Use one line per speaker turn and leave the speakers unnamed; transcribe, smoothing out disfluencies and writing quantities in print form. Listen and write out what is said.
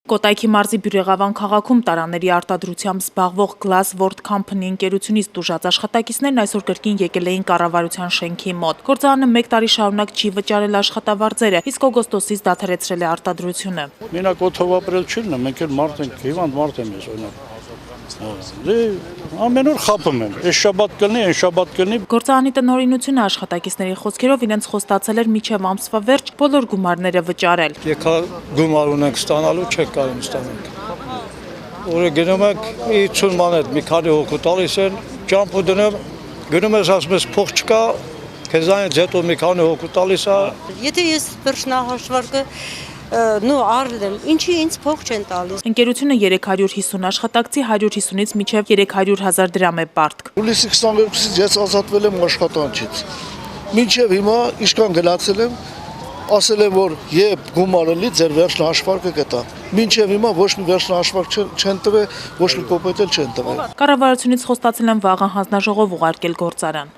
Կոտայքի մարզի Բյուրեղավան քաղաքում տարաների արտադրությամբ զբաղվող Glass World Company ընկերությունից տուժած աշխատակիցներն այսօր կրկին եկել էին կառավարության շենքի մոտ։ Գործարանը 1 տարի շարունակ չի վճարել աշխատավարձերը, իսկ օգոստոսից դադարեցրել է արտադրությունը։
Մենակ օդով ապրել չի լինում, մենք էլ մարդ ենք, հիվանդ մարդ եմ ես օրինակ։ Ամեն օր խափում եմ, այս շաբաթ կլինի, այն շաբաթ կլինի։
Գործարանի տնօրինությունը աշխատակիցների խոսքերով իրենց խոստացել էր մինչև ամսվա վերջ բոլոր գումարները վճարել։
Եկա գումար ունենք ստանալու, չեք կարող ստանանք։ Որը գնում եք 50 մանետ, մի քանի հոգու տալիս են, ճամփու դնում, գնում ես ասում ես փող չկա, քեզանից հետո մի քանի հոգու տալիս է։
Եթե ես վերջնահաշվարկը արել եմ, ինչի ինձ փող չեն տալիս։
Ընկերությունը 350 աշխատակցի 150-ից մինչև 300,000 դրամ է պարտք։
Հուլիսի 22-ից ես ազատվել եմ աշխատանքից։ Մինչև հիմա իշքան գնացել եմ, ասել եմ, որ երբ գումարը լի ձեր վերջնահաշվարկը կտա։ Մինչև հիմա ոչ մի վերջնահաշվարկ չեն տվել, ոչ մի կոպետ էլ չեն տվել։
Կառավարությունից խոստացել են վաղը հանձնաժողով ուղարկել գործարան։